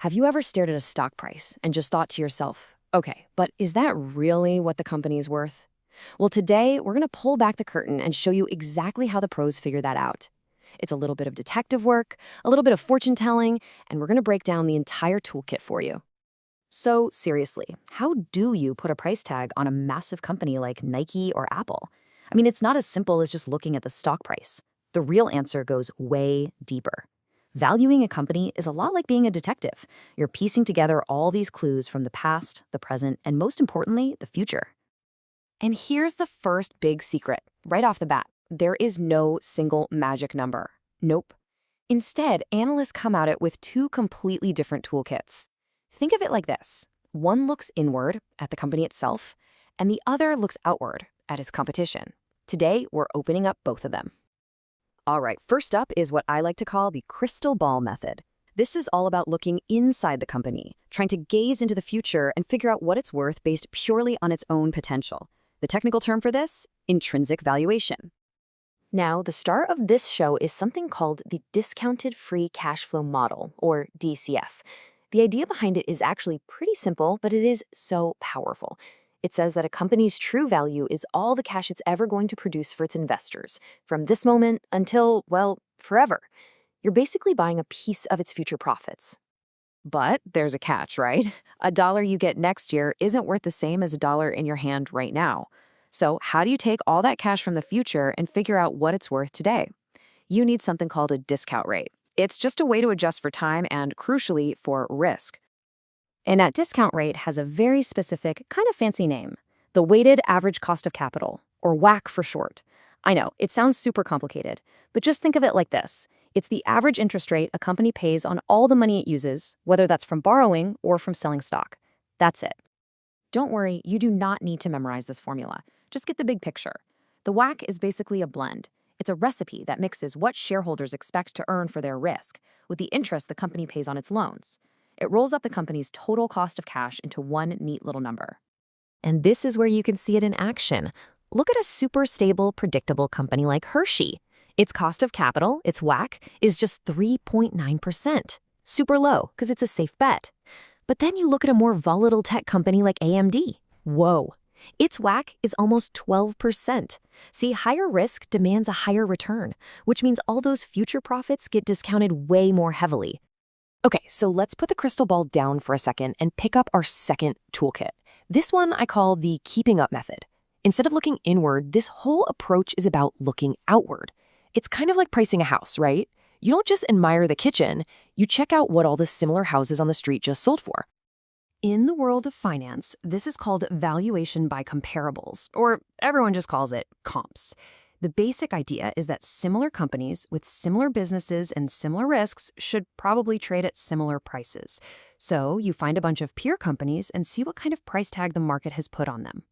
Have you ever stared at a stock price and just thought to yourself, okay, but is that really what the company is worth? Well, today we're going to pull back the curtain and show you exactly how the pros figure that out. It's a little bit of detective work, a little bit of fortune telling, and we're going to break down the entire toolkit for you. So seriously, how do you put a price tag on a massive company like Nike or Apple? I mean, it's not as simple as just looking at the stock price. The real answer goes way deeper. Valuing a company is a lot like being a detective. You're piecing together all these clues from the past, the present, and most importantly, the future. And here's the first big secret, right off the bat. There is no single magic number. Nope. Instead, analysts come at it with two completely different toolkits. Think of it like this. One looks inward at the company itself, and the other looks outward at its competition. Today, we're opening up both of them. All right, first up is what I like to call the crystal ball method. This is all about looking inside the company, trying to gaze into the future and figure out what it's worth based purely on its own potential. The technical term for this, intrinsic valuation. Now, the star of this show is something called the discounted free cash flow model, or DCF. The idea behind it is actually pretty simple, but it is so powerful. It says that a company's true value is all the cash it's ever going to produce for its investors, from this moment until, well, forever. You're basically buying a piece of its future profits. But there's a catch, right? A dollar you get next year isn't worth the same as a dollar in your hand right now. So how do you take all that cash from the future and figure out what it's worth today? You need something called a discount rate. It's just a way to adjust for time and, crucially, for risk. And that discount rate has a very specific, kind of fancy name, the weighted average cost of capital, or WACC for short. I know, it sounds super complicated, but just think of it like this. It's the average interest rate a company pays on all the money it uses, whether that's from borrowing or from selling stock. That's it. Don't worry, you do not need to memorize this formula. Just get the big picture. The WACC is basically a blend. It's a recipe that mixes what shareholders expect to earn for their risk with the interest the company pays on its loans. It rolls up the company's total cost of cash into one neat little number. And this is where you can see it in action. Look at a super stable, predictable company like Hershey. Its cost of capital, its WACC, is just 3.9%. Super low, because it's a safe bet. But then you look at a more volatile tech company like AMD. Whoa. Its WACC is almost 12%. See, higher risk demands a higher return, which means all those future profits get discounted way more heavily. Okay, so let's put the crystal ball down for a second and pick up our second toolkit. This one I call the keeping up method. Instead of looking inward, this whole approach is about looking outward. It's kind of like pricing a house, right? You don't just admire the kitchen, you check out what all the similar houses on the street just sold for. In the world of finance, this is called valuation by comparables, or everyone just calls it comps. The basic idea is that similar companies with similar businesses and similar risks should probably trade at similar prices. So you find a bunch of peer companies and see what kind of price tag the market has put on them.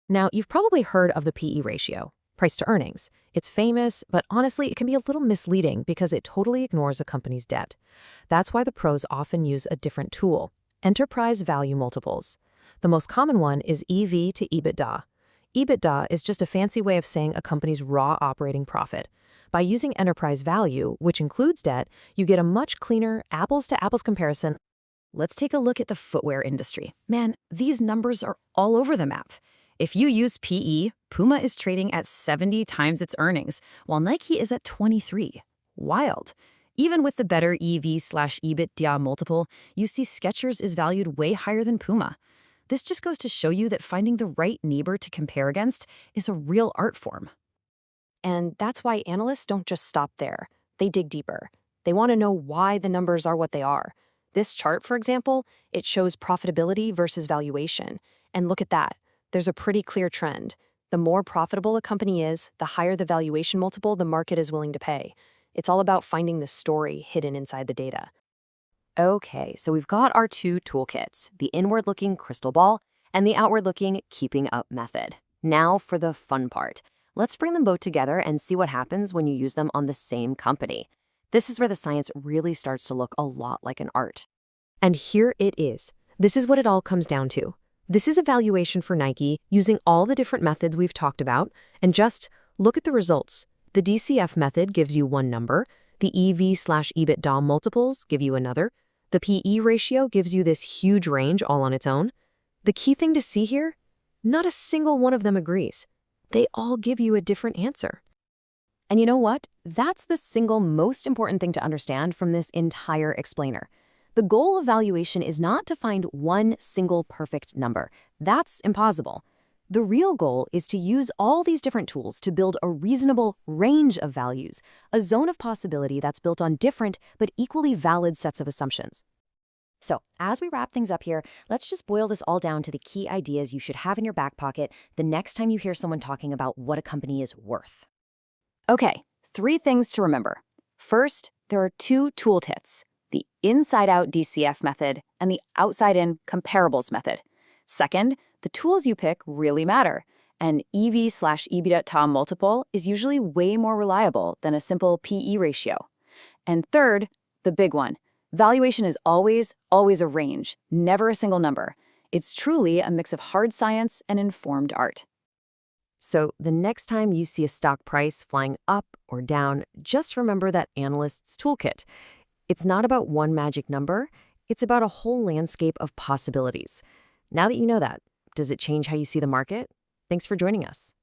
Now, you've probably heard of the PE ratio, price to earnings. It's famous, but honestly, it can be a little misleading because it totally ignores a company's debt. That's why the pros often use a different tool, enterprise value multiples. The most common one is EV to EBITDA. EBITDA is just a fancy way of saying a company's raw operating profit. By using enterprise value, which includes debt, you get a much cleaner apples-to-apples comparison. Let's take a look at the footwear industry. Man, these numbers are all over the map. If you use PE, Puma is trading at 70 times its earnings, while Nike is at 23. Wild. Even with the better EV/EBITDA multiple, you see Skechers is valued way higher than Puma. This just goes to show you that finding the right neighbor to compare against is a real art form. And that's why analysts don't just stop there. They dig deeper. They want to know why the numbers are what they are. This chart, for example, it shows profitability versus valuation. And look at that. There's a pretty clear trend. The more profitable a company is, the higher the valuation multiple the market is willing to pay. It's all about finding the story hidden inside the data. Okay, so we've got our two toolkits, the inward-looking crystal ball and the outward-looking keeping up method. Now for the fun part. Let's bring them both together and see what happens when you use them on the same company. This is where the science really starts to look a lot like an art. And here it is. This is what it all comes down to. This is a valuation for Nike using all the different methods we've talked about, and just look at the results. The DCF method gives you one number, the EV/EBITDA multiples give you another, The PE ratio gives you this huge range all on its own. The key thing to see here? Not a single one of them agrees. They all give you a different answer. And you know what? That's the single most important thing to understand from this entire explainer. The goal of valuation is not to find one single perfect number. That's impossible. The real goal is to use all these different tools to build a reasonable range of values, a zone of possibility that's built on different but equally valid sets of assumptions. So, as we wrap things up here, let's just boil this all down to the key ideas you should have in your back pocket the next time you hear someone talking about what a company is worth. Okay, 3 things to remember. First, there are 2 toolkits, the inside-out DCF method and the outside-in comparables method. Second, the tools you pick really matter. An EV/EBITDA multiple is usually way more reliable than a simple PE ratio. And third, the big one, valuation is always a range, never a single number. It's truly a mix of hard science and informed art. So the next time you see a stock price flying up or down, just remember that analyst's toolkit. It's not about one magic number, it's about a whole landscape of possibilities. Now that you know that, does it change how you see the market? Thanks for joining us.